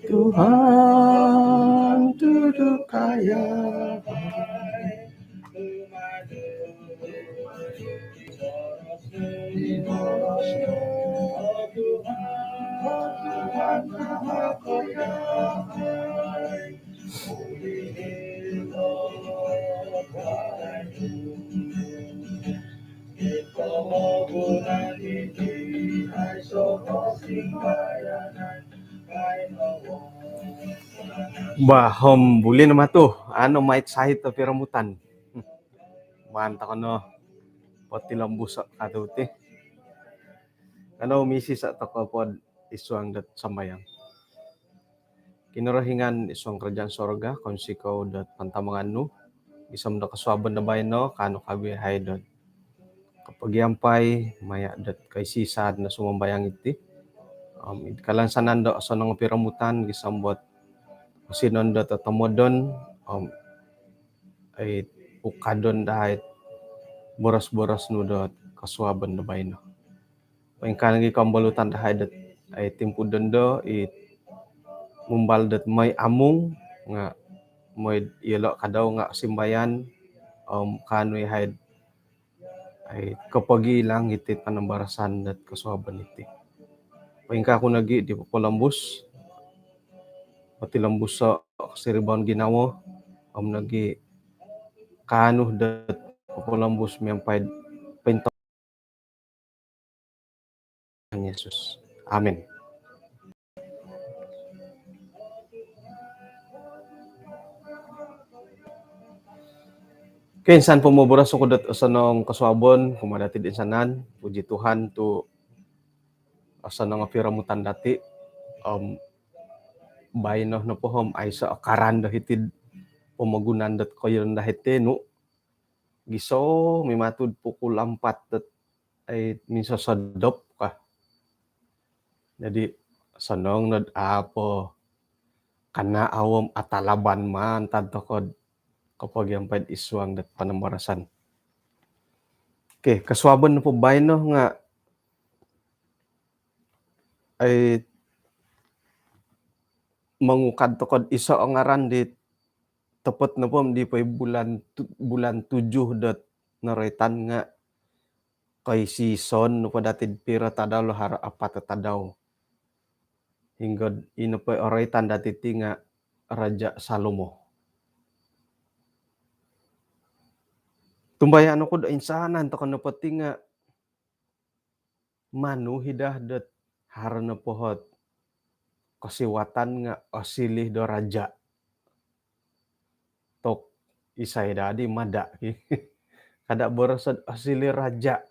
Tuhan duduk kaya di borosnya. Oh Tuhan Maha Kaya, Bahom buli nama tuh, mait sahit tapi rambutan. Mantap kono, poti lembus atau teh. Misi sak toko pod isuang dat sambayang. Kinurahingan isuang kerajaan sorga, konsi kau dat pantamangan nu, bisa mendak kesuaban na bayno, kanu kabi hai dat. Kapag yampay, maya dat kay sisad na sumambayang iti. Kalansanan do sa nang piramutan, gisambot sinon dat atomodon, ay ukadon dahit boras-boras nu dat kasuaban na bayno. Pangkan gi kambalutan dahit ay timpudon do, mumbal dat may among nga may ilo kadaw nga simbayan kanoy haid ay kapag ilang iti panambarasan dat kasuaban iti. Pangka ko nagi di po lambus pati lambus sa siribon ginawo nagi kano dat po lambus miyampay pinto ng Yesus. Amen. Kinsan pumuburas ko dat asanong kasuabon, kumadati din sanan, puji Tuhan tu asanong piramutan dati, bayno na pohom ay sa akaran dahitid pumagunan dat koyon dahiti no, giso mimatud pukul 4 dat ay minsa sadop ka. Jadi sanong nad apo kana awom atalaban man tanto kod kapag yampay isuang dat panambarasan. Okay, kasuaban na po bayno nga ay mangukad to kod isa ang ngaran di tepat na po di pa bulan 7 dat naretan nga kay season no pa datid pira tadaw lo hara apat tadaw. Hingga ino pa oretan dati ti nga Raja Salomo. Tumbayan ako da insanan to kano pati nga manu hidah dat harana pohot kasiwatan nga asilih do raja. Tok isay dadi mada kada borosad asilih raja.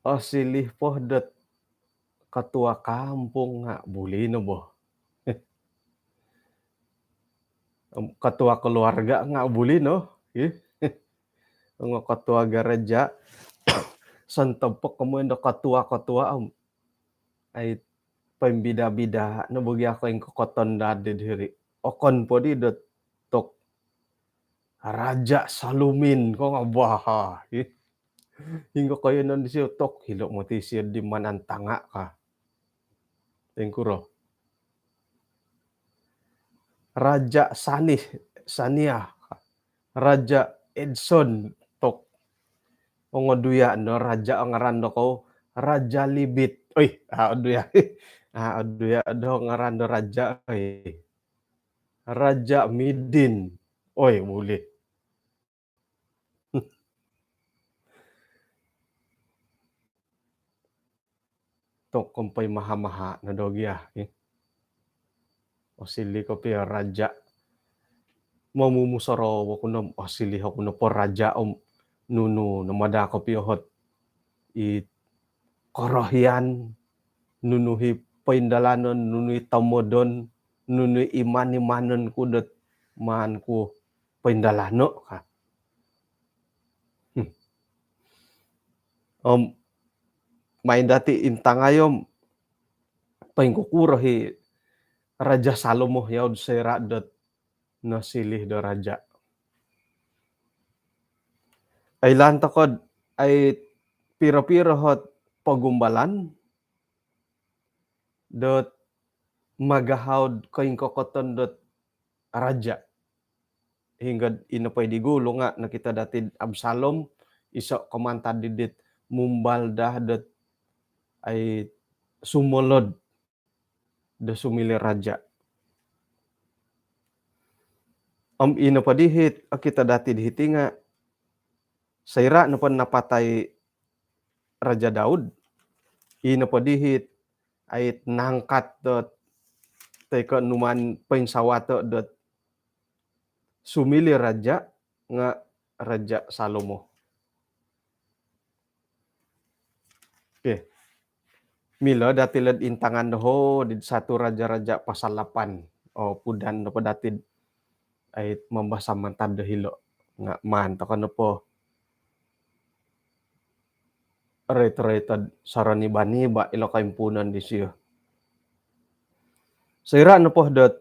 Asilih poh dat ketua kampung nga buli no boh. Ketua keluarga nga buli no. Nga ketua gereja santempok kemudian do ketua ay pembida-bida no bagi ako yung kokoton dadi diri. Okon po di dot tok Raja Salumin ko nga baha. Hingga kayo nun siya tok hilo mo ti siya di manantanga ka. Tingkuro. Raja Sania. Raja Edson tok. Ongoduya no raja ang rando ko Raja Libit. Oy, aduya. Aduya do ngarando raja oy. Raja Midin. Oy, muli. Tok kumpay maha-maha na dogya. Osili ko pi raja. Mamumusaro ko na osili ko na po raja nunu namada ko pi hot korohyan nunuhi paindalanon nunuhi tamodon nunuhi imani-manon kudet man ku paindalano ka. Main dati intangayom paingkukurahi Raja Salomo yaud sera dat nasilih do raja. Ay lanta kod ay pira-pira hot pagumbalan dot magahawd kaing kokoton dot raja. Hinggad inapay di gulo nga nakita datid Absalom iso kumantad didit mumbalda dot ay sumolod da sumili raja. Inapadihit a kita datid hiti nga sayra na pan napatay Raja Daud. Inapadihit ay nangkat dot tay numan painsawato dot sumili raja nga Raja Salomo. Okay. Mila datilad intangan ho di satu raja-raja pasal 8. Pudan na pa datid ay mambasa mantad hilo nga man to kano po rated sarani bani ba ilo kaimpunan di siya. Sayra na po dot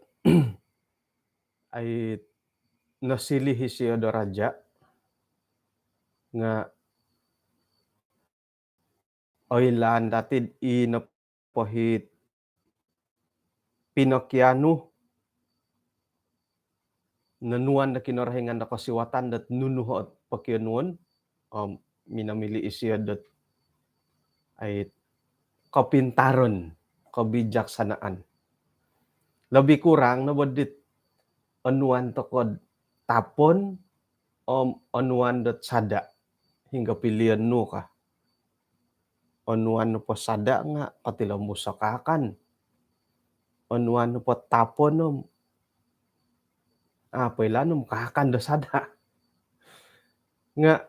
ay nasilihi siya do raja nga oilan datid inapohit Pinokiano nanuan na kinarahingan na kasiwatan dat nunuhot pakyanuan minamili siya dat ay kapintaron, kabijaksanaan. Labi kurang na wadit anuan tokod tapon anuan dat sada hingga pilihan no ka. Anuan no po sada nga katilang musakakan. Anuan no po tapon no pailanom kakan da sada. Nga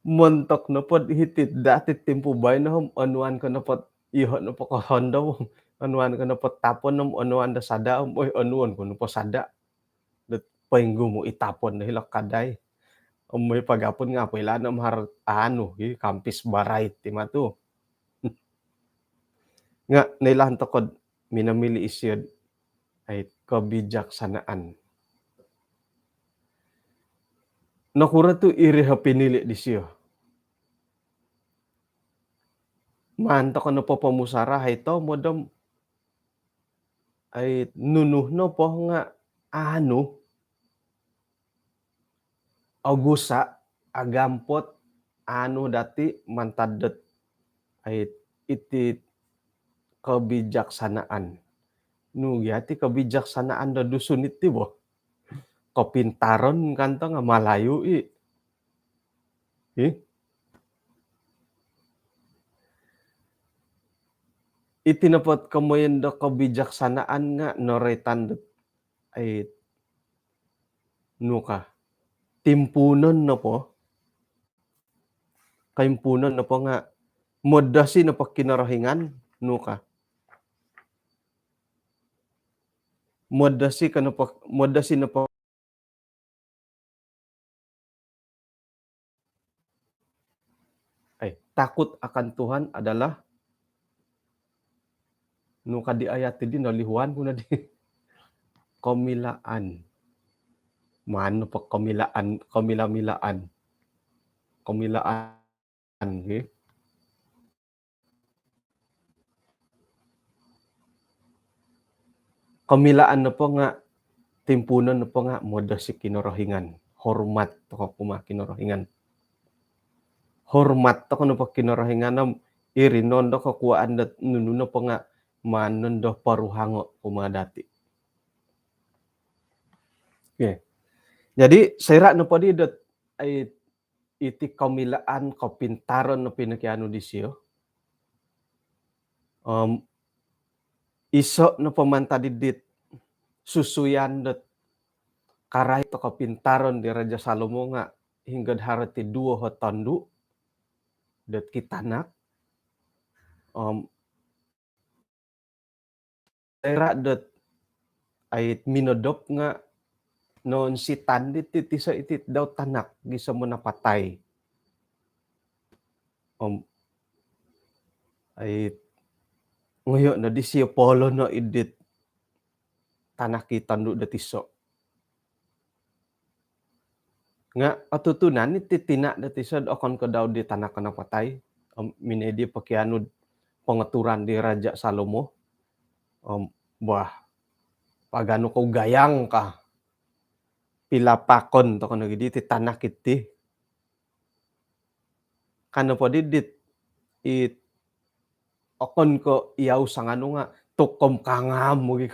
montok na po hitit datit timpo bay na anuan ka na po iho na po kahanda mo. Anuan ka na po tapon no anuan da sada oy anuan ko na po sada. Dat painggo mo itapon na hilak kaday. May pagapon nga pailanom har kampis baray timatu. Nga nailahan tokod minamili isyad ay kabijaksanaan. Nakura tu iriha pinili di siya. Manto ka na po pamusara ito modam ay nunuh no po nga augusa agampot dati mantadot ay iti kabijaksanaan. Yati kabijaksanaan da dusun iti bo. Kapintaron kanta nga malayo itinapot kamoyen da kabijaksanaan nga noretan ay nuka timpunon na po kaimpunon na po nga modasi na kinarahingan nuka modasi na po ay takot akan Tuhan adalah nuka di ayat din nalihuan ko na di kamilaan. Mano pa kamilaan. Kamilaan na po nga timpunan na po nga modasi kinarahingan. Hormat to kuma kinarahingan. Hormat to kuno pa kinarahingan nam irinon do kakuaan dat nununo po nga manon do paruhango kumadati. Okay. Jadi sayra na po di dat ay iti kamilaan kapintaron na pinakiano di siya. Iso na pamantadidit susuyan dat karay to kapintaron di Raja Salomo nga hinggad harati 2 hotandu dat kitanak sayra dat ay minodop nga noon si tandit tisa itit daw tanak gisa mo napatay. Ay ngayon na di siya polo no idit tanaki tandu datiso. Nga atutunan iti tina dati sad okon ko daw di tanak na patay, minedi pakianud pangaturan di Raja Salomo, wah pagano ko gayang ka, pilapakon to kuno gidi ti tanak iti. Kano po didit it okon ko iyaw sangano nga tukom kangam mo gi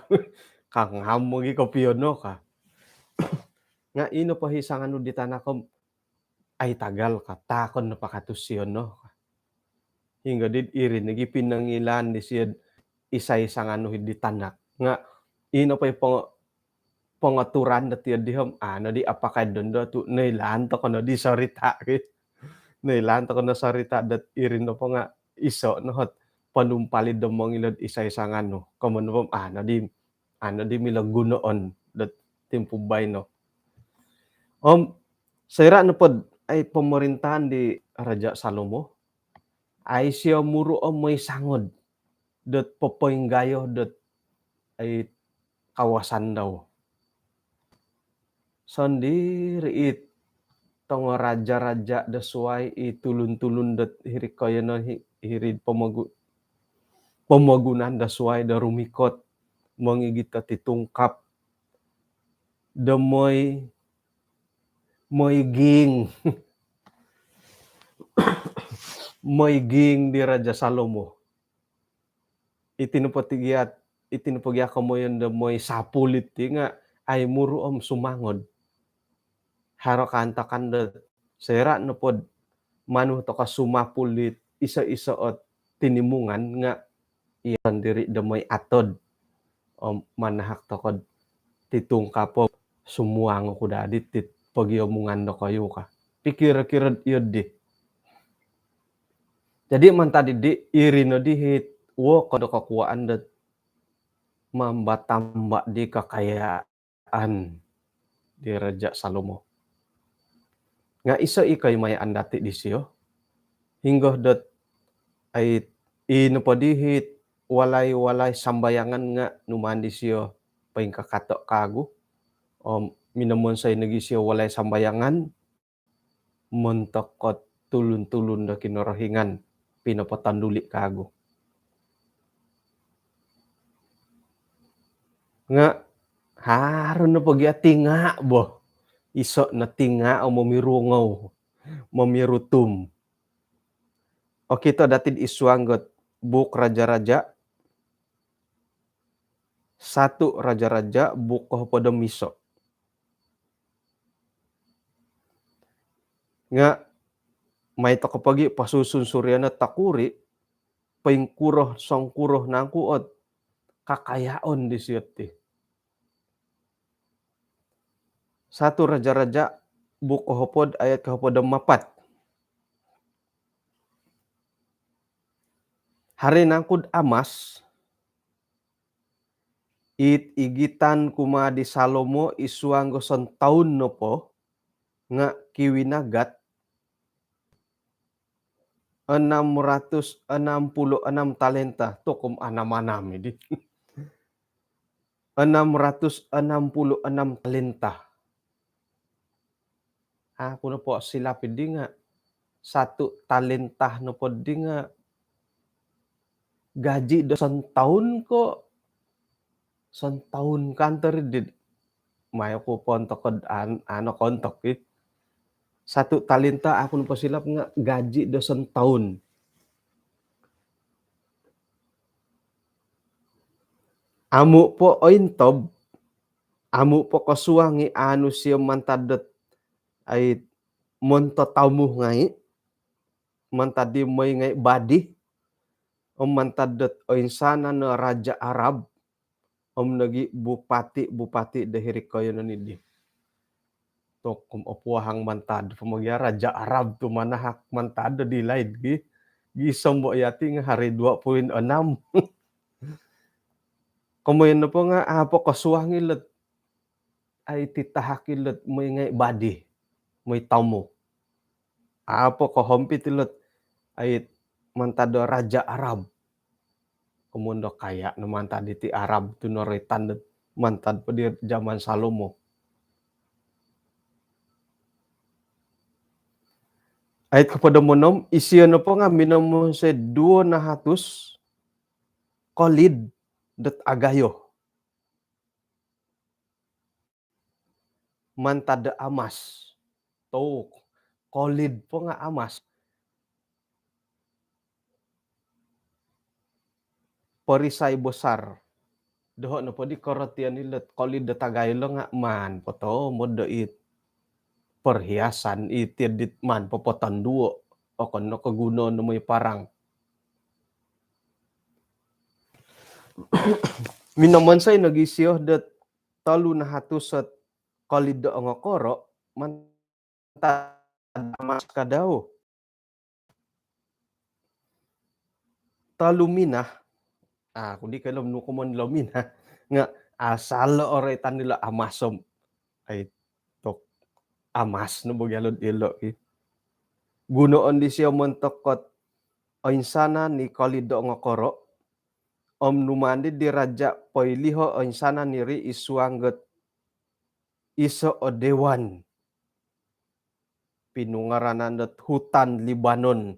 kangam mo gi ko piyono ka. Nga ino pa hisangano di tanakom ay tagal ka takon na pakatusyon no. Hingga did irin nagi pinangilan di siyad isa-isa nga ano di tanak nga ino pa'y pangaturan dati dihom ano di apakaidon do tu nailan to kono di sarita ket nailan to kono sarita dat irin no po nga iso no hot panumpalid da mangilad isa-isa nga ano koman pom ano di milaggunoon dat timpubay no. Sira no pod ay pamarintahan di Raja Salomo ay siya muro may sangod dat popenggayo dat ay kawasan daw. Sandi riit tong raja-raja da suway itulun-tulun dat hirikaya na hirid pamagunan da suway da rumikot mangigit ta ti tungkap da moy ging di Raja Salomo. Itinupagya kamoyan da moy sapulit ti nga ay muro sumangod. Haro kanta kanda sera no pod manu to ka sumapulit isa-isaot tinimungan nga iyan diri da moy atod manahak to kod ti tungkapo sumuango ko dadi ti pagyamungan na kayo ka. Pikira-kirad iyod di. Jadi man tadi di iri no dihit wo kado kakuaan dat mambatamba di kakayaan di Raja Salomo. Nga isa ikay may andati di siyo. Hinggo dat ay ino pa dihit walay sambayangan nga numan di siyo paing kakato kago. Minamon say nagi siyo walay sambayangan montokot tulun-tulun da kinorohingan pinapatanduli kago. Nga haron na pagya tinga bo. Iso na tinga o mamirungaw, mamirutum. O kito datid iswanggot buk raja-raja. 1 Raja-raja buk pada miso. Nga may to kapagi pasusun suryana takuri paingkuroh sangkuroh nangkuot kakayaon di siyot ti. 1 Raja-raja buk kahapod ayat kahapod 4. Hari nangkud amas igitan kuma di Salomo isuanggo son taun no po nga kiwinagat 666 talenta to kum anam-anam di. 666 talenta. Ako na po silapid di nga 1 talenta no po di nga gaji do son taun ko son taun kantor di mayo ko pontok kod ano kontok 1 talenta ako na po silap nga gaji do son taun. Amo po ointob amo po kasuangi ano siya mantadot ay montatamu ngai mantadi moy ngai badi mantadot oinsana na Raja Arab nagi bupati dahiri kayo na nidi. To kum opuahang mantad pamagya Raja Arab to manahak mantad di laid gisam mo yati nga hari 26. Kumayon na po nga apo kasuangilot ay titahakilot moy ngai badi moy tamo. Apo ko hompitilot ay mantado Raja Arab. Kumundo kaya naman tadi ti Arab tunoritan mantad pa di zaman Salomo. Ait kepada monom isian po nga minamon sa 200 kolid det agayo mantada amas. To kolid po nga amas. Perisai besar. Doho na po di korotian ilet kolid det agayo lo nga man po to modo it perhiasan itidit man popotan duo o kono kaguno no may parang. Minaman say nagisyo dat 300 kolid do nga koro man mas ka daw. Taluminah, kundi kalam no kumon laminah nga asal oray tan nila amasom ay tok amas no bogyalod ilo gunoon di siya montokot oinsana ni kolido nga koro om numandi di raja poiliho oinsana niri isuangget iso o dewan pinungaranan dat hutan Libanon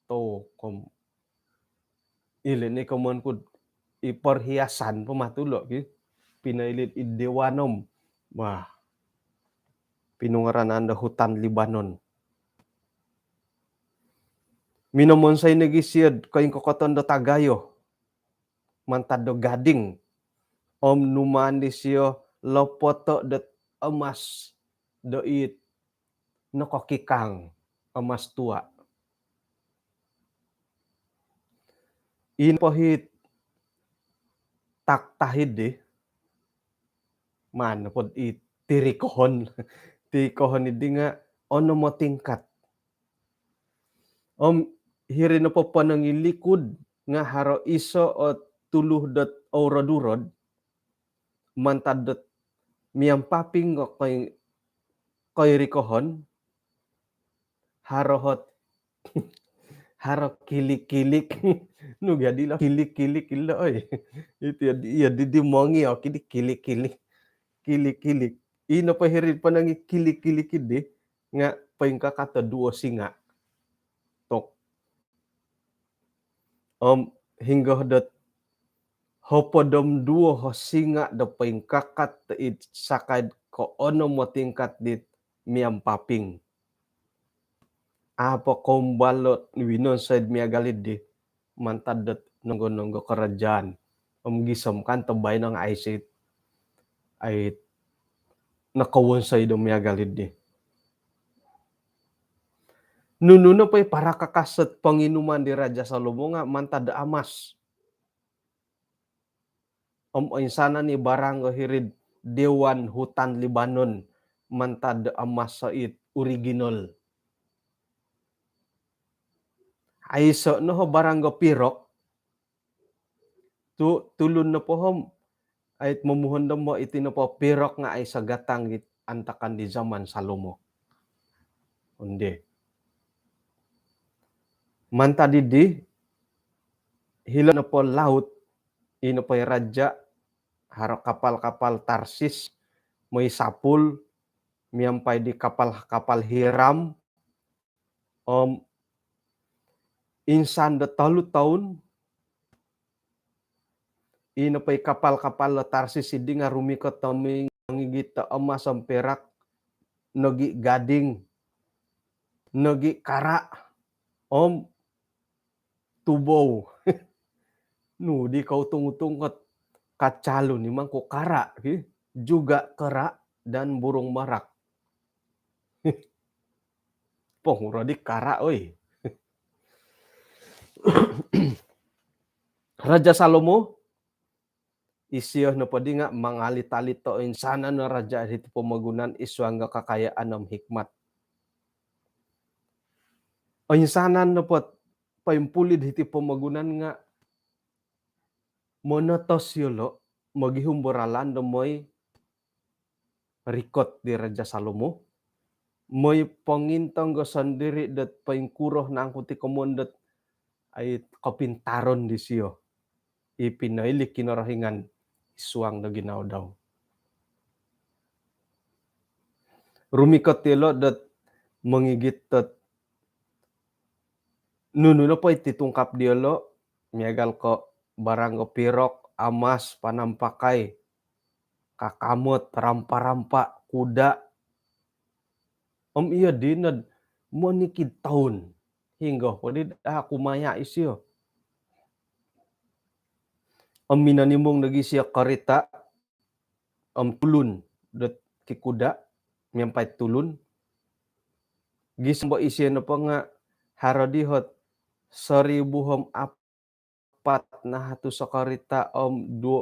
to kom ili ni komon kud iperhiasan pematulo pinailit idewanom wah pinungaranan da hutan Libanon minomon say nagisiyad kaing kokoton do tagayo mantado gading om numandi siyo lopoto dat emas doit nokokikang emas tua in pohit tak tahid man pod it tirikohon tikohon idi nga ono mo tingkat om hirin po panangilikod nga haro iso o tuluh dot auradurod mantadot miyang paping koy rikohon harohot haro kilik-kilik no gadi la kilik-kilik illa oy itu ya dimongi o kidi kilik-kilik kilik-kilik ino pa hirin panangi kilik-kilik idi nga paingka kata duo singa tok hingga dot hopodom duo ho singa da paingkakat it sakad ko ono mo tingkat dit miyam paping apo kombalot winon said miagalid di mantadet nonggo-nonggo kerajaan gisom kan tebay ng aisit ay nakawon sa idong miagalid di nununo pa'y para kakasat panginuman di Raja Salomo nga mantada amas insana ni baranggo hirid dewan hutan Libanon mantada amas sa it original ay so no ho baranggo pirok tulun na po hom ay mamuhon mo itino po pirok nga ay sagatang antakan di zaman Salomo undi mantadidi hilo na po laut ino po raja haro kapal-kapal Tarsis may sapul miyampay di kapal hiram insan da 3 taon ino pa'y kapal-kapal Tarsis idi nga rumikot taming ngigita emas ang perak nogi gading nogi kara tubow no di kau tungtungkot kacalo ni mangko kara juga kera dan burung merak pong di kara oy Raja Salomo isiyo no pwede nga mangalit-alit to insana na raja hiti pamagunan iswangga kakayaan ng hikmat o insana no pot paimpulid hiti pamagunan nga monotos yolo magihumboralan do moy rikot di Raja Salomo moy pangintang go sandiri dat paingkuroh na angkuti komondat ay kapintaron di siyo ipinailik kinarahingan isuang na ginaw daw rumikot tilo dat mangigit tet nununa po ititungkap diolo miagal ko barang go pirok, amas, panampakai, kakamot, rampa-rampa, kuda, iya dined monikid taun hingga podi kumaya isyo. Minanimong nagi siya karita tulun det ki kuda miampai tulun gisbo isya na pa nga harodihot 1.004 na hatu sakarita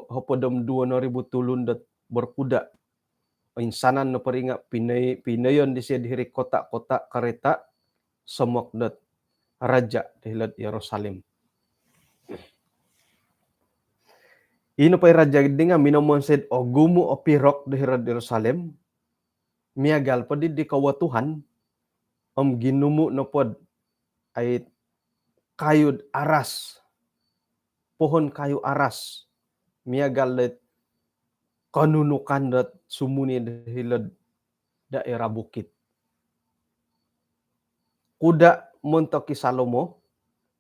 hopodom 2.000 tulun dat berkuda. Insanan na paringa pinayon di siya diri kota-kota kareta somok dat raja dihilad Yerusalem. Ino pa'y raja gidi nga minamonsed gumu o pirok dihirad Yerusalem miagal pa di kawatuhan ginumu na pod ay kayud aras, pohon kayu aras miagal dat kanunukan dat sumuni dihilad daerah bukit. Kuda montoki Salomo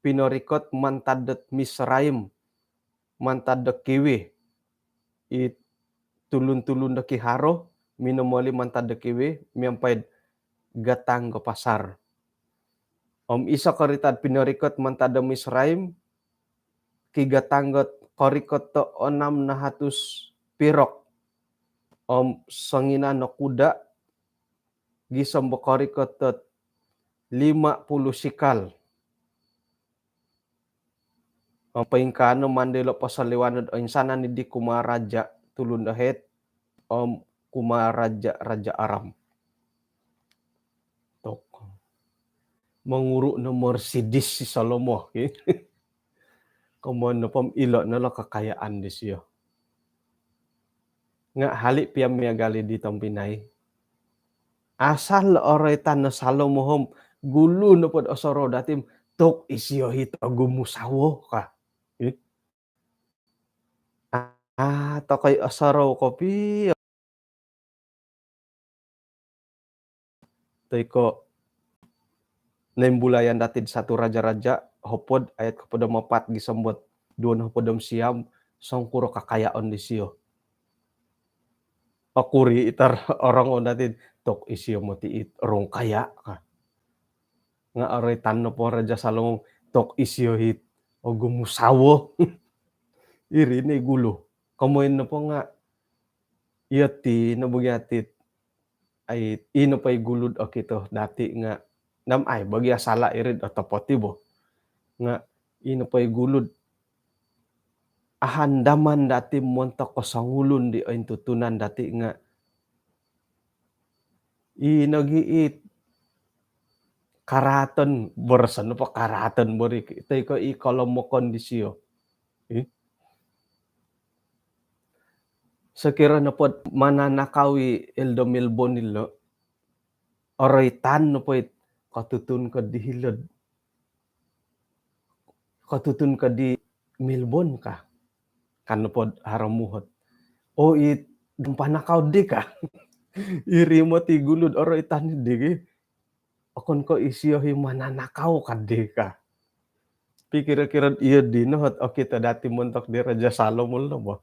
pinorikot mantadet Misraim mantadet kiwi it tulun-tulun daki haro minomoli mantadet kiwi miampai gatang ke pasar. Isa karitad pinorikot mantada Misraim ki gatanggot korikot to 600 pirok. Sangina no kuda gisam korikot to 50 sikal. Paingkano mandelo pasaliwanad insana ni di kumaraja tulun dahet kumaraja Raja Aram. Tok. Manguru na Mercedes si Salomo. Kamon na pam ilo na lo kakayaan di siya. Nga halik piyam miagali di Tampinay. Asal oray tan na Salomo hom gulu na pod osoro datim tok isiyo hito gumusawo ka. Tokoy osoro ko piyo. Toy ko nembulayan datid satu raja-raja hopod ayat kepada 4 gisambot duon hopodom siam songkuro kakayaan di siyo. Akuri itar orang on datid tok isiyo mo tiit rong kaya ka. Nga aray tanno po Raja Salomo tok isiyo hit o gumusawo. Iri ni gulo. Kamoy na po nga iyati nabugyatit ay ino pa'y gulod o kito dati nga nam ay bagya sala irid o tapotibo nga ino pa'y gulod ahandaman dati montok ko sangulun di oin tutunan dati nga inagiit karaton borsan pa karaton borik itoy ko ikolom mo kondisyo. Sekira na po mananakawi Eldomil Bonilo oray tan no po katutun ka di hilod. Katutun ka di Milbon ka. Kano po haramuhot. O panakaw di ka. Iri mo ti gulod oray tan di. Akon ko isiyo mananakaw ka di ka. Pikira-kira iya din no o kita dati montok di Raja Salomo no mo.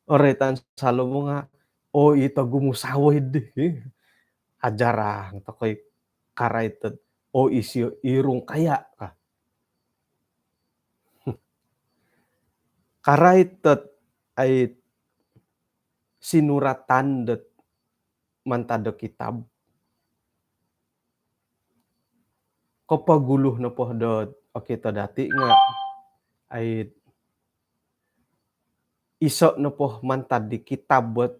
Oray tan Salomo nga ito gumusawo di. Ajarang tokoy karaited isiyo irong kaya ka. Karaited ay sinuratan det mantada kitab. Kapaguluh na po dot o kita dati nga ay iso na po mantad di kitab bot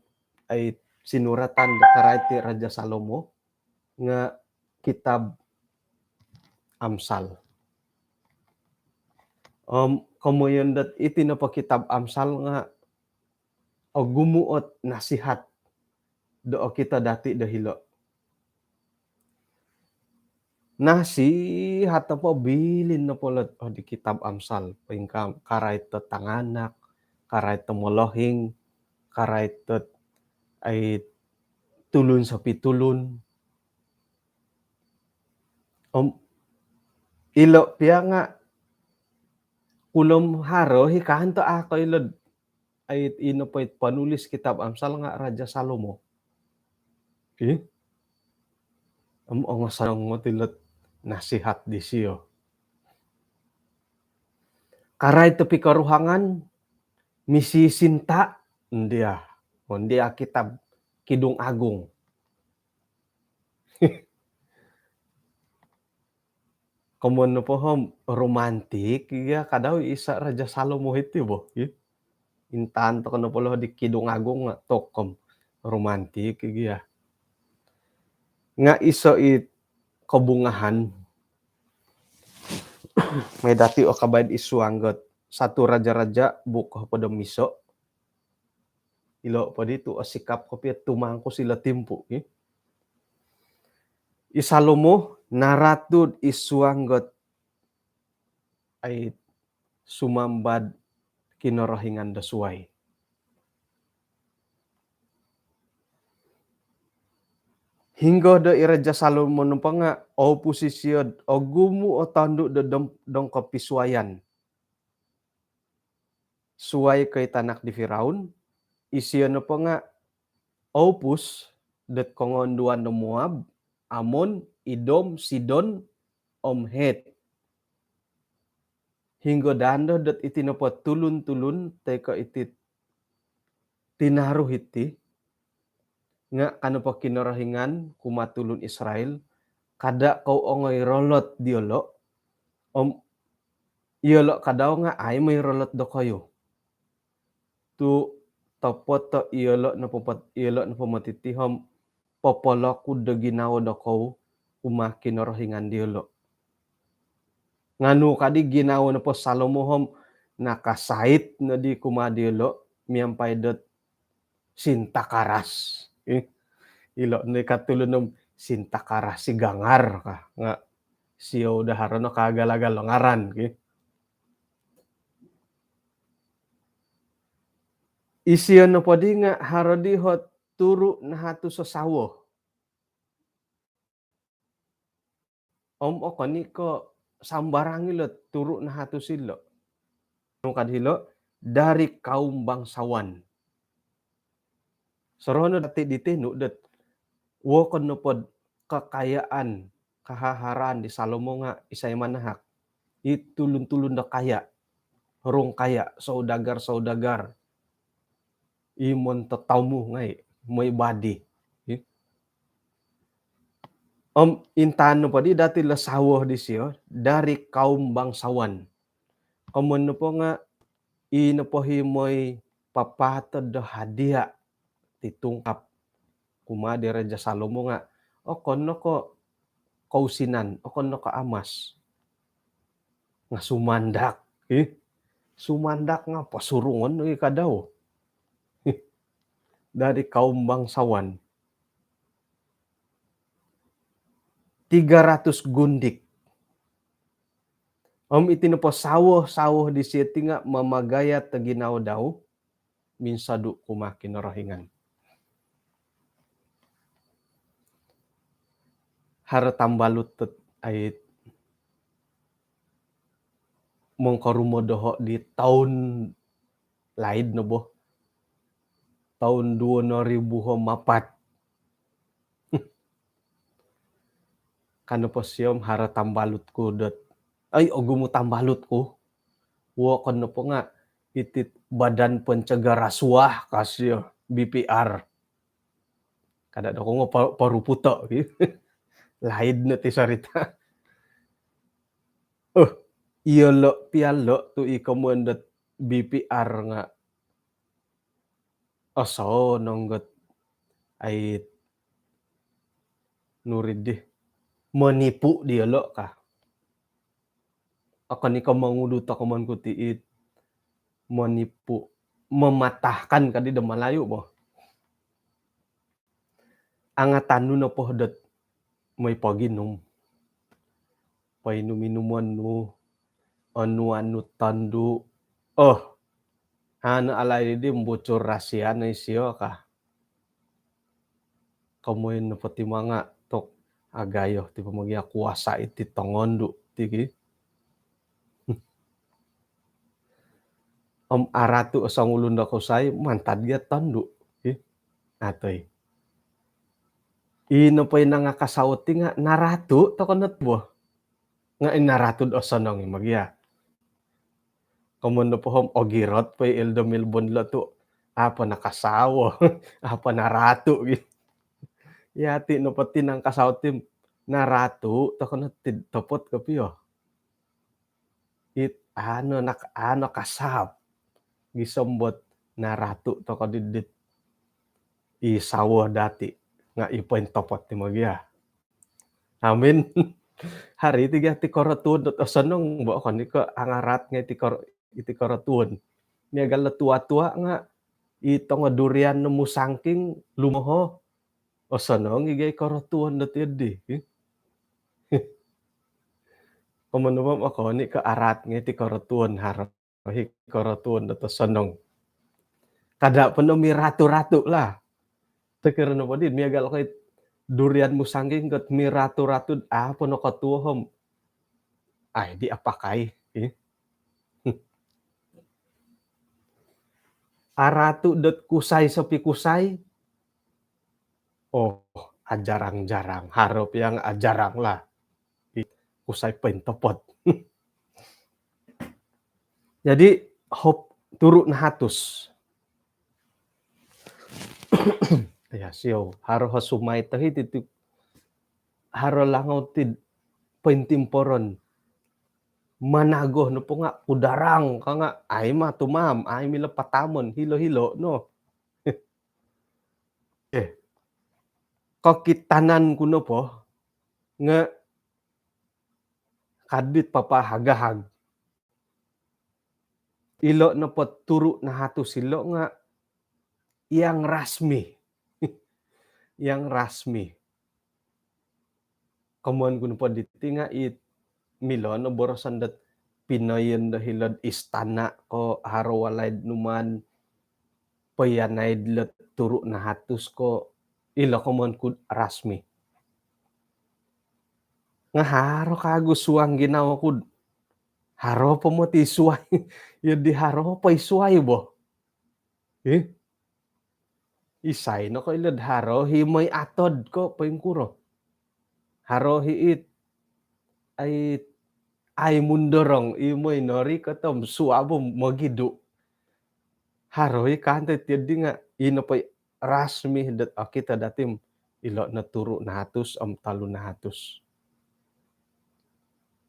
ay sinuratan da karaiti Raja Salomo nga kitab Amsal. Kamoyon dat iti na po kitab Amsal nga o gumuot nasihat do kita dati dahilo. Nasihat na po bilin na po di kitab Amsal. Paingkam karait tanganak, karait molohing, karait ay tulun sa pitulun. Ilo pia nga kulom haro hikahan to ako ilod ay ino pa panulis kitab Amsal nga Raja Salomo. Okay? O nga sarong mo tilot nasihat di siyo. Karay to pikaruhangan misisinta hindi Hindi kitab Kidung Agung. Komono po romantik iya kadaw isa Raja Salomo iti bo. Intaan to kono polo di Kidung Agung nga tokom romantik iya. Nga iso kabungahan may dati o kabaid isuanggot satu raja-raja buko pada miso ilo pa dito sikap ko pia tumangko sila timpo Isalomo naratud isuanggot ay sumambad kinorohingan da suway. Hinggo da iraja Salomo nung pa nga oposisyon o gumu o tando da dong kapisuayan. Suway kay tanak di Firaun, isiyo na pa nga opus dat kongonduan da Moab, Amon, Idom, Sidon, Omhet. Hinggo dando dat iti na pa tulun-tulun teka iti tinaruh iti nga kano pa kinarahingan kumatulun Israel kada kau ongoy rolot diolo iolo kadaw nga ay may rolot do kayo tu tapot to iolo na pamatitihom popolo kuda ginawa do kau kinarahingan diolo nganu kadi ginawa na po Salomo nakasait na di kumadiolo miyampay dot sintakaras ilo ni katulon ng sintakaras si gangar ka nga siyo daharo no kagalagalongaran isiyo no podi nga harodi hot turu na hatu sa sawo o kani ko sambarang ilo turu na hatu silo nung kadhilo dari kaum bangsawan sorono dati ditinu dat wokon no pod kakayaan kahaharaan di Salomo nga isay manahak itulun-tulun da kaya rong kaya saudagar imon tatamu ngay may body intano pa di dati lasawo di siyo dari kaum bangsawan kamun po nga inapohimoy papatod do hadiah titungkap kumadi Raja Salomo nga kono ko kausinan kono ka amas nga sumandak sumandak nga pasurungon kadaw dari kaum bangsawan 300 gundik itinopo sawo di siti nga mamagayat taginaw daw minsadu kumakin rahingan haratambalut ay mongkarumodoho di tahun laid no bo tahun 2004 kano po siyom haratambalut ko dot ay ogumo tambalut ko wo kono po nga itit Badan Pencegah Rasuah kasyo BPR kada do ko nga paruputo laid na ti sarita iyolo pialo tu ikamuandat BPR nga aso nonggot ay nurid di manipu dialo ka akan ikaw mangudot ako man ko tiit manipu mematahkan kadi da malayo mo angatan no na pohdot may paginom painuminuman no anu tandu hana alay di bocor rahasia na isiyo ka kamoy na pati mga tok agayo ti pamagia kuasa iti tongondo tigi aratu sangulunda kusay mantad get tondo atoy. Ino pa'y nangakasaot ti nga naratu tokonot bo nga inaratud osonong magya. Komono pohom ogirot pa'y eldomilbon tu apa nakasawo apa naratu yati no pati nangkasaot ti naratu tokonot ti topot kapio. Ano kasap gisombot naratu tokodidit isawo dati nga ipoin topot ti magya. Amin hari tiga ti korotun dot osonong bo kon ko angarat nga iti korotun. Miagal na tua-tua nga itong durian no musangking lumoho. Osonong igay korotun dot yadi. Komanumam ako ni ka arat nga iti korotun harap korotun dot osonong. Kada pano mi ratu-ratu lah. Tekero no din miagal ko durian musangking ket mi ratu-ratu apa no katuhom. Ay di apakai. Aratu dot kusay sapi kusay. Oh, ajarang-jarang. Harap yang ajarang lah. Kusay pentopot. Jadi hop turu na hatus. Ya siyo haro hasumay tahi titu haro langaw ti pentimporon manago no po nga kudarang ka nga ay matumam ay mila patamon hilo-hilo no. Kakitanan kuno po nga kadit papahagahag ilo na po turu na hatus ilo nga yang rasmi. Yang rasmi. Kamuan kuno po diti nga milo no borosan dat Pinoyen dahilad istana ko haro walay numan payanay dilat turu na hatus ko ilo kamuan ku rasmi. Nga haro kagusuang ginawa ko haro pa mo ti suway. Yun di haro pa isuway bo. Isay no ko ilad haro himoy atod ko paingkuro. Haro hiit ay mundorong imoy nori katom suabo magidu. Haro kante tiyadi nga ino pa rasmi dat kita datim ilo na turu na hatus am talo na hatus.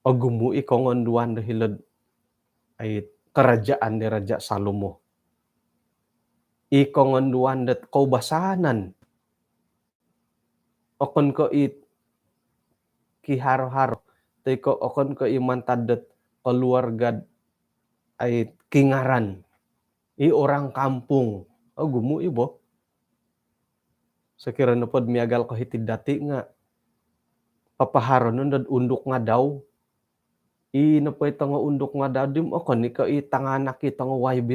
O gumui kongonduan dahilad ay kerajaan ni Raja Salomo. Ikongonduan dat kaubasanan. Okon ko kiharo-haro. Teko okon ko imantadat keluarga ay kingaran. Orang kampung. O gumui bo. Sekira napod miagal ko hitid dati nga papaharo nun dad undok nga daw. Ino pa itang undok nga daw dim okon ni ka itanganak itang YB.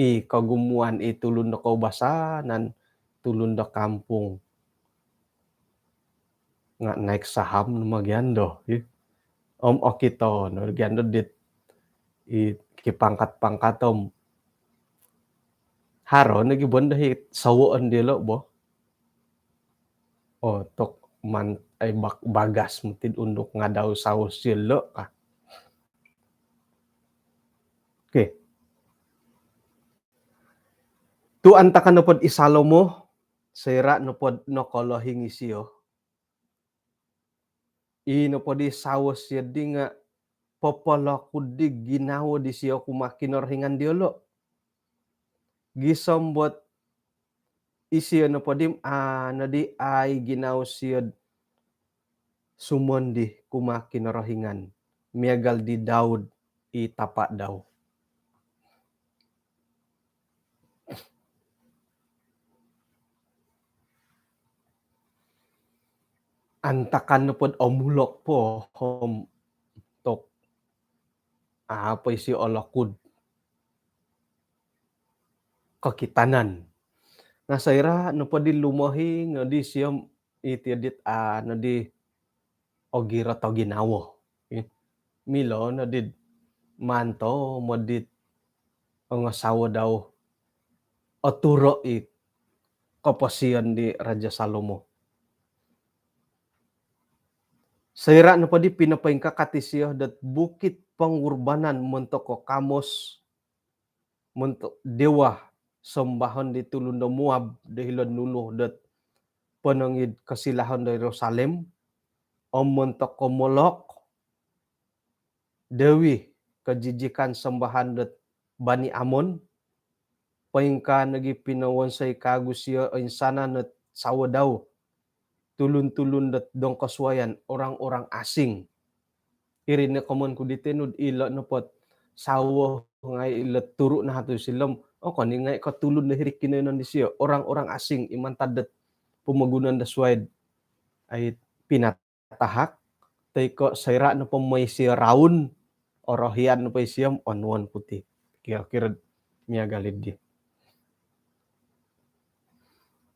Kagumuan tulun na kaubasanan, tulun na kampung. Nga naik saham na magyando. Okito, no, gyando dit kipangkat-pangkatom. Haro, nagibon dahil sawoan dilo bo. O, tok man ay bagas mutid undok nga daw sawo silo ka. Okay. Tuan ta ka no pod isalo mo, sira no pod no kolohing isiyo. Ino po di sawo siya di nga popolo kudig ginawo di siya kumakinorhingan diolo. Gisombot isiyo no po di na di ay ginaw siya sumondi kumakinorhingan. Miagal di Daud itapa daw. Antakan no pod omulok po tok apoy si olakud kakitanan. Nasayra no pod di lumohi nga di siya iti dit ano di ogira to ginawo. Milo no did manto modit ang asawa daw o turo kapasiyan di Raja Salomo. Saira na pa di pinapaingka katisiyo dat bukit pangurbanan mentok ko kamos mentok dewa sembahan di tulun da Moab dahilan nuluh dat panangid kasilahan da Jerusalem o mentok ko Molok dewi kajijikan sembahan dat Bani Amon paingka nagi pinawan say kagusiya insana na sawa daw tulun-tulun dat dong kaswayan orang-orang asing irin na kaman ko ditenud ila na pot sawa ngay ila turo na hatu silam o kani ngay katulun na hirik kinayon di siya orang-orang asing imantad dat pumagunan da swaid ay pinatahak tay ko sayra na pamay siya raun o rohian na pa siyam onwan puti kira-kira niya galid di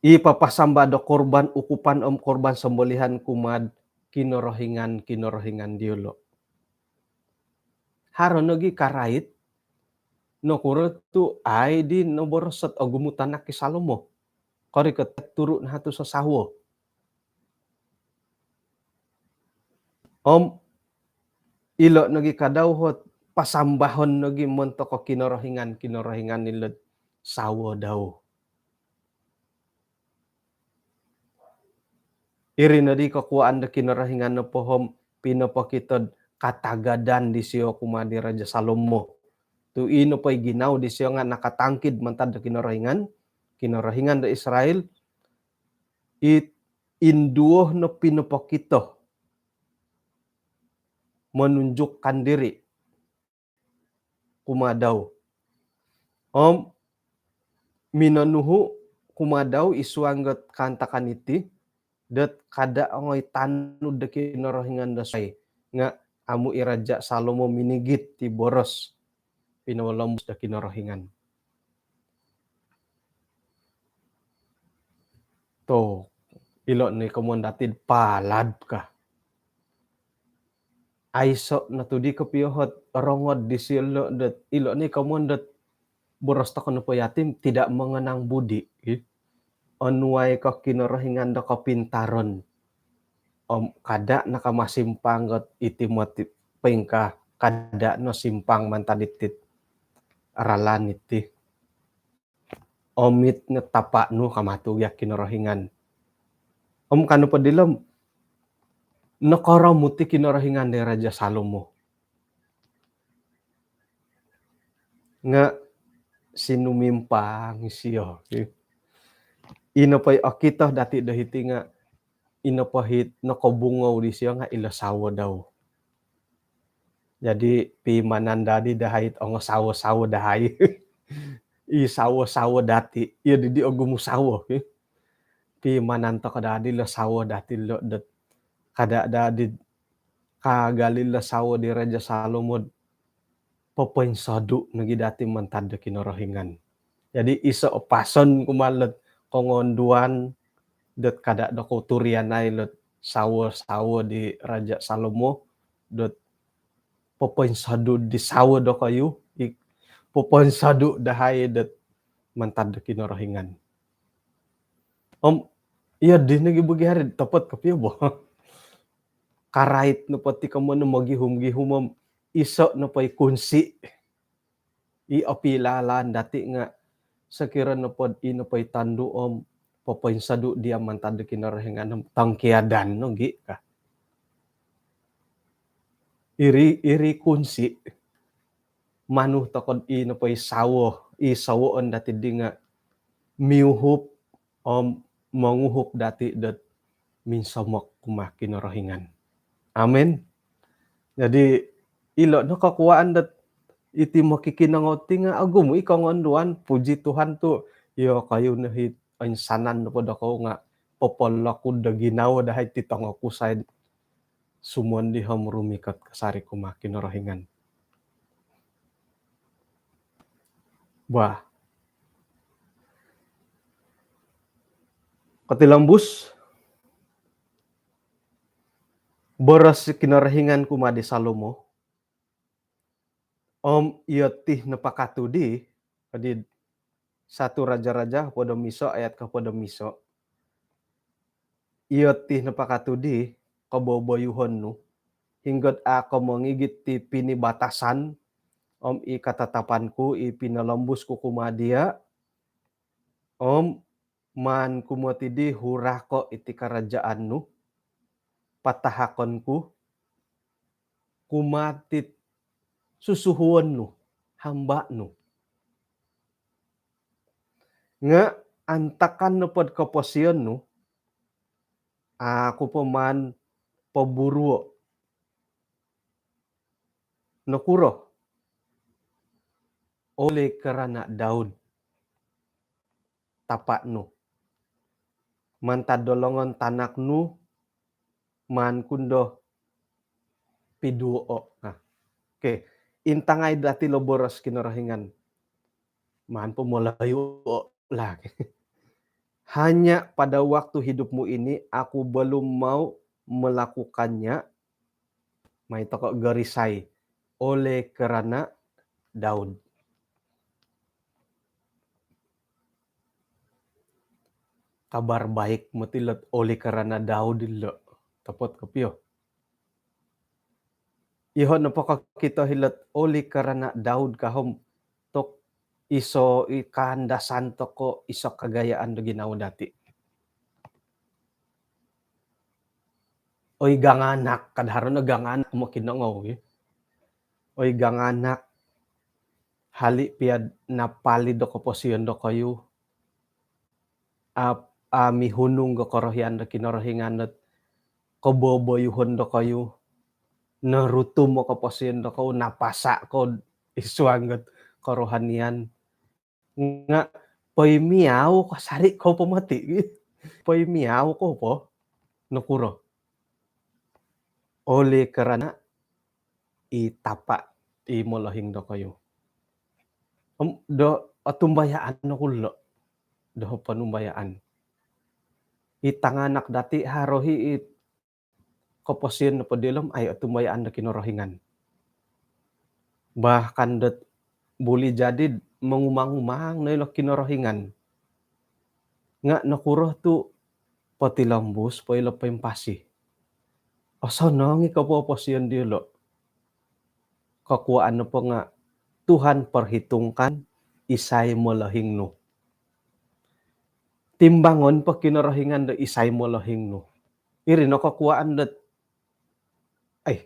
ipapasamba do korban ukupan korban sembelihan kumad kinorohingan diulo. Haron nagi karait no kuro tu ay di no borosat o gumutan ki Salomo. Kori ket turu na hatu sa sawo. Om ilo nagi kadawhot pasambahon nagi monto ko kinorohingan nila sawo daw. Iri na di kakuaan da kinarahingan na pohom pinapakitod katagadan di siyo kumadi Raja Salomo. Tu ino pa'y ginaw di siyo nga nakatangkid mantad da kinarahingan da Israel. It induoh na pinapakito menunjukkan diri kumadaw. Minanuhu kumadaw isuanggat kantakan iti dat kada ongoy tanud da kinarahingan da say nga amu iraja Salomo minigit ti boros pinawalambos da kinarahingan. To ilo ni kamundatid palad ka. Aiso na tudi kapiyahot rongod di silo dat ilo ni kamundat boros ta kono yatim tidak mengenang budi. Onway ka kinarahingan da kapintaron. Kada nakamasimpanggot iti motif pengka kada no simpang mantaditit aralan iti. Omit nga tapa no kamatugyak kinarahingan. Kanu pa dilam nakaramuti kinarahingan ni Raja Salomo. Nga sinumimpang siyo. Ino pa'y akita dati dahiti nga inapahit nakabungaw di siya nga ilasawa daw. Jadi pimananda di dahit ang sawa-sawa dahay. Isawa-sawa dati. Iya di ogumusawa. Pimananta ka dadi lasawa dati lo dat kada dadi kagalil lasawa di Raja Salomo papainsadu nagi dati mantad da kinarahingan. Jadi isa opason kumalat kongonduan dat kada da kuturian ay lot sawa-sawa di Raja Salomo dat papainsadu di sawa do kayo papainsadu dahay dat mantad da kinarahingan. Iya di nagi bagi hari tapat kapiyo bo. Karait no pati kamo no magihum-gihumam iso no pa'y kunsi. Iapilalan dati nga sakira no pod ino pa'y tanduom papainsadu dia mantad da kinarahingan tangkiadan no gi ka. Iri kunsi manuh takod ino pa'y isawoon dati di nga miuhup manguhup dati dat minsamok kumah kinarahingan. Amen. Jadi ilo no kakuaan dat iti makikinangoti nga agum ikaw ngonduan puji Tuhan tu yo kayo nahit insanan no pod ako nga popolakod da ginawa dahay titang ako side sumuan di ham rumikat kasari kumah kinarahingan. Bah. Katilambus Boros kinarahingan kumadi Salomo, ieu tih nepakatudi di satu Raja-Raja podo miso ayat kapodo miso. Ieu tih nepakatudi kaboboyuhon nu hinggot ako mangigit ti pinibatasan i katatapanku i pinalembus ku kumadia man kumotidi hurako iti karajaan nu patahakonku kumatit susuhuon nu hamba nu nga antakan nu pod kaposian nu aku peman paburuo nakuro oleh karena Daud tapak nu mantadolongon tanak nu man kundo piduo. Nah, oke. Intangay dati lo boros kinarahingan. Man pumulayo lagi. Hanya pada waktu hidupmu ini aku belum mau melakukannya. May toko garisay oleh karena Daud. Kabar baik mutilat oleh karena Daud lo. Tapot kapyo. Ihon napaka kita hilat oleh karena Daud kahom tok iso kahandasan toko iso kagayaan do ginawa dati. Oy ganganak kadharon na ganganak mo kinangaw Oy ganganak hali piad napali do kaposiyon do kayo mihunong go korohyan do kinorohinganot kaboboyuhon do kayo narutum mo kaposiyon do kayo napasa ko iswangot korohanian nga pay miyaw kasari ko pamati pay miyaw ko po nakuro oleh karena itapa imolahing do kayo do atumbayaan no kulo do panumbayaan itanganak dati harohi kaposiyon na padilom ay atumbayaan na kinorohingan bahkan dat buli jadi mangumang-umang na ilo kinorohingan nga nakuroh tu patilambus pa ilo paimpasi asa nang ikapoposiyon dilo kakuaan na po nga Tuhan perhitungkan isay molahing no. Timbangon pa kinarahingan da isay molahing no. Iri no kakuaan dat ay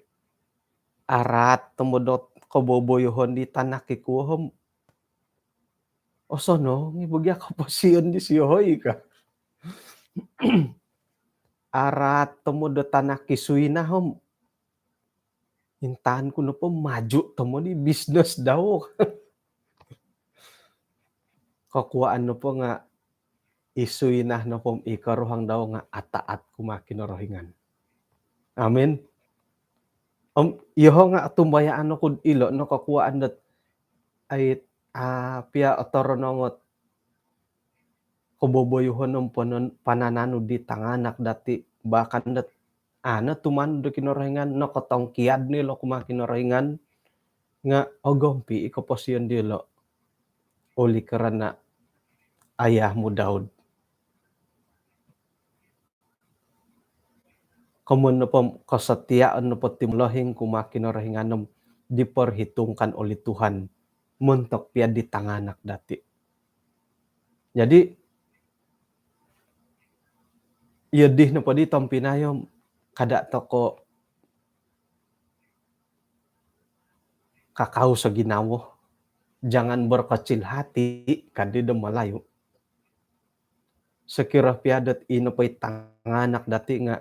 arat tumodot kaboboyohon di tanak ikuhom. Oso no, ngibagya kapasiyon di siyohoy ka. Arat tumodot tanak kisuinahom. Intahan ko na po maju tamo di business daw. Kakuaan no po nga isuinah na po ikaruhang daw nga ataat kumakinorohingan. Amen. Iho nga tumbayaan no kud ilo no kakuaan dat ay pia otoronongot kaboboyohon ng pananano di tanganak dati bakan dat tuman do kinorohingan no katong kiad nilo kumakinorohingan nga ogompi ikaposiyon dilo oli karena ayah mo Daud. Kamun na po kasatiaan na po timlohing kumakinorohingan diperhitungkan oleh Tuhan muntok pia di tanganak dati. Jadi yedih na po di tampinayom kada toko kakao sa ginawo. Jangan berkecil hati kadi malayo. Sekira piadat ino pa'y tanganak dati nga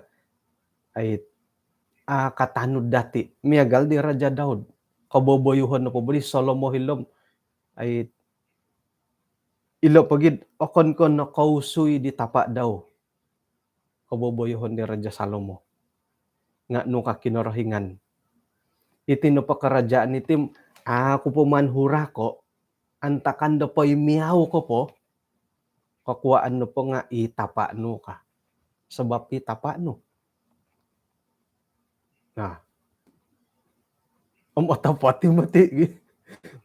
ay katanud dati. Miagal di Raja Daud. Kaboboyuhon na po bali Salomo hilom ay ilo pagid okon ko na kausuy di tapa daw. Kaboboyuhon ni Raja Salomo. Nga nung kakinorohingan. Iti no pakarajaan itim ako po manhura ko antakan da pa'y miyaw ko po kakuaan no po nga itapa no ka. Sebab itapa no. Nah, tapati mati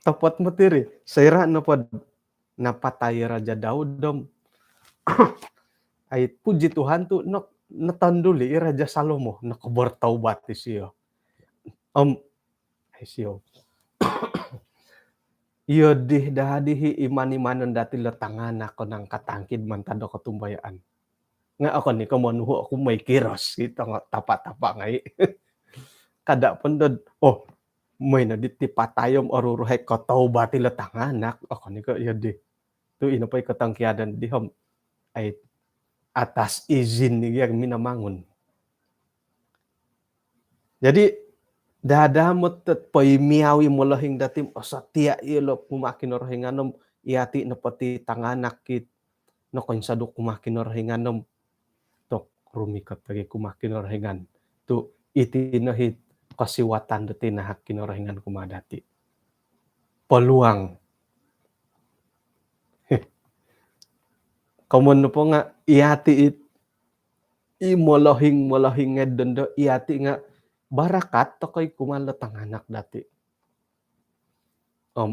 tapat mati ri. Saira napatay Raja Daud dom. Ay puji Tuhan tu natanduli Raja Salomo nakabertaubat siya. Ay siya. Iyo dahadihi iman-imanon dati letangan ako ng katangkid man tado katumbayaan. Nga ako ni kamanuho ako may kiros ito nga tapa-tapa ngay. Kada pendod may na diti patayom aruruhay kataubati letanganak ako ni ka iya di. Tu inapay katangkiadan dihom ay atas izin ni yang minamangon. Jadi dadamot at paimiyawi mo lahing datim sa tiya ilo kumakin orahinganom iati na pati tanganak kit no konsado kumakin orahinganom tok rumikat lagi kumakin orahingan tu iti nahit kasiwatan dati na hakin orahingan kumadati peluang kamun po nga iati molohing edendo iati nga barakat to kay kumalatang anak dati.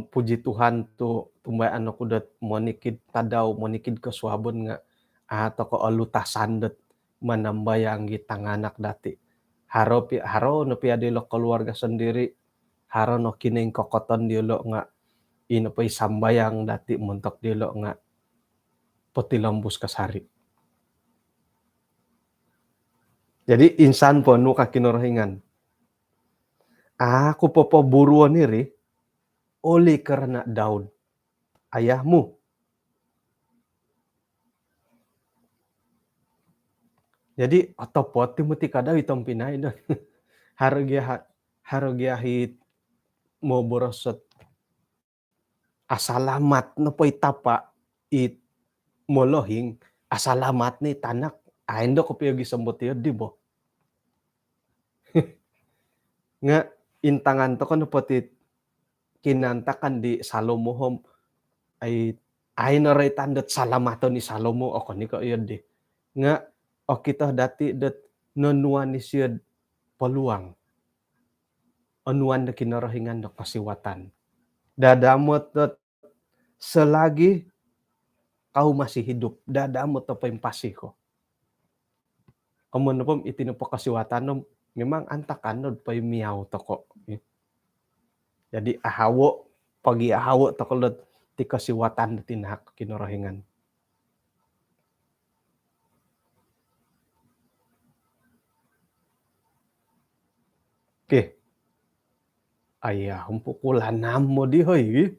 Puji Tuhan tu tumbayan ako dat monikid tadaw monikid kaswabon nga ato ko alutasan dat manambayang gitang anak dati. Haro no piadilo keluarga sendiri haro no kining kokoton dilo nga ino pay sambayang dati muntok dilo nga potilambus kasari. Jadi insan po no kakinurahingan. Aku buruan niri oleh karena Daud ayahmu. Jadi otopot timuti kada itong pinay doon. Haragiyahit mo borosot asalamat na po itapa it molohing asalamat ni tanak. Aindo ko piyo gisambot yun, di bo? Nga intangan to ko na pati kinantakan di Salomo hom ay na ray tandat salamato ni Salomo ako ni ko yun di. Nga o kita dati dat nonuan ni siya peluang. Onuan na kinarahingan na kasiwatan. Dadamot dat selagi kau masih hidup, dadamot to pa yung pasiko. Kamu na pom itinupo kasiwatan no, memang antakan pa yung miyaw to ko. Jadi pagi ahawo to ko ti kasiwatan na tinahak kinarahingan. Okay. Ayah, humpukulan mo di hoy.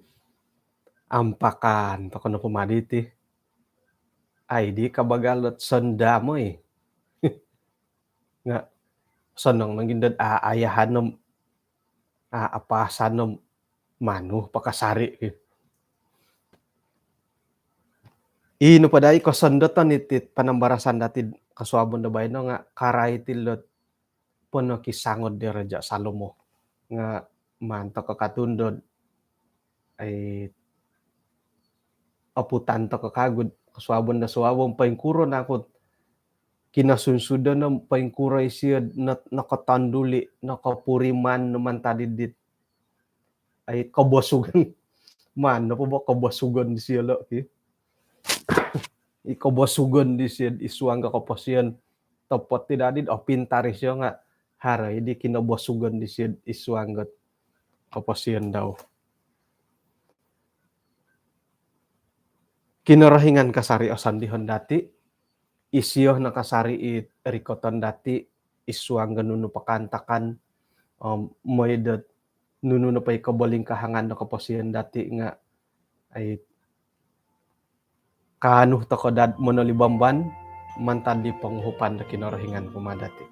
Ampakan, to ko na pumaditi. Ay, di kabagalot sanda mo eh. Nga, sanang nanggindad ayahan ng apasan ng manu, pakasari. Ino pa dahi ko sandotan itit panambarasan dati kaswabon na bayo nga karay tilot puno kisangod di Raja Salomo. Nga manto kakatundod ay aputan to kakagod kaswabon na suwabon pa yung kuro na ako kinasunsudan ng paingkuray siya nakatanduli, nakapuriman naman tadidit ay kabasugan man, na po ba kabasugan di siya lo? Ikabasugan di siya isuang kakapasyan tapot ti dadid pintari siya nga haray di kinabasugan di siya isuang kapasyan daw. Kinarahingan kasari osandihon dati isyo nakasari it rikoton dati isuang ganun pakantakan moedat nuno pa ikabaling kahangan na kapasiyan dati nga ay kanuh to kodad monolibamban mantan di panghupan na kinarahingan pumadati.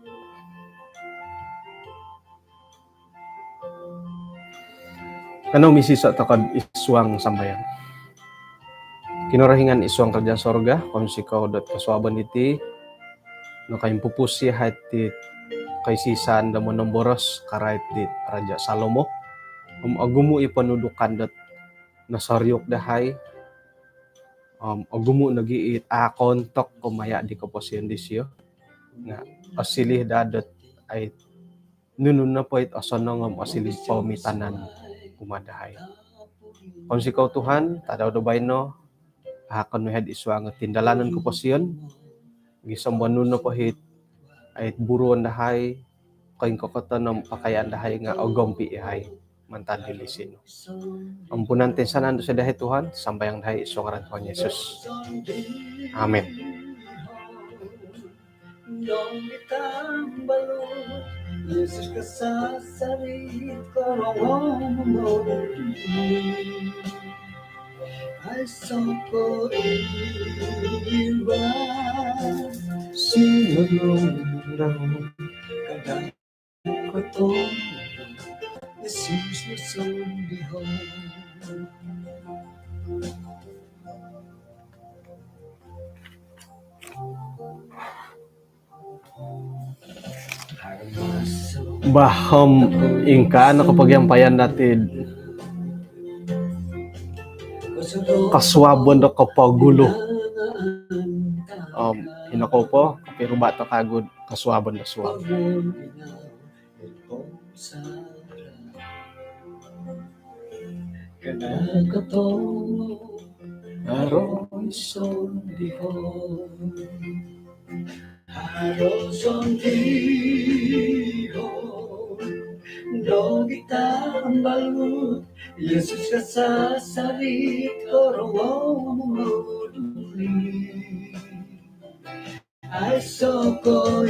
Ano misisa to kod isuang sambayan? Kinarahingan isuang kerja sorga konsikaw dot kaswaban iti no kayong pupusi hati kay sisan da monomboros karait di Raja Salomo agumu ipanudukan dat nasaryok dahay agumu nagiit kontok kumaya di kapasyan di siya nga asilih dadat ay nunun na po it asono nga masilid pamitanan umadahay. Kung sikaw Tuhan, tadaw dabay no, hakan mo had iswa nga tindalanan ko po siyon, gisambuan nun na po hit, ay buruan dahay, kain kokota ng pakayan dahay nga ogompi ihay, mantadilisin. Ang punantin sa nando sa dahay Tuhan, sambayang dahay isungaran Tuhan Yesus. Amen. Yesus kasasarit korong mo ay soko iba sinulong kadang koto Yesus nasundiho Bahom ingka nakapagyampayan natin kaswabon na kapagulo. Hinako po, pero bata kagod kaswabon na swab. Dogita balut Yesus kasasarit korong moduli ay soko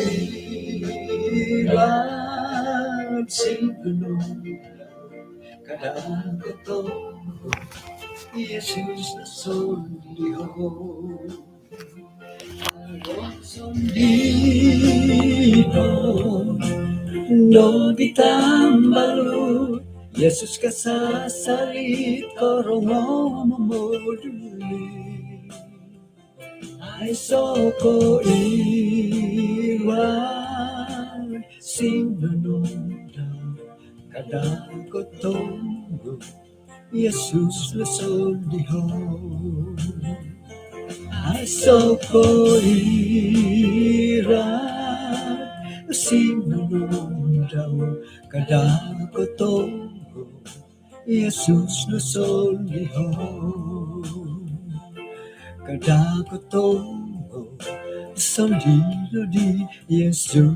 iwan sinulong kadang koto Yesus nasundiho sundiho no ditambalut Yesus kasasalit korong moduli ay soko iwan sinunong kadang kotongo Yesus nasundiho ay soko iwan sinunong kadang kotongo Yesus nasundiho kadang kotongo solido di Yesus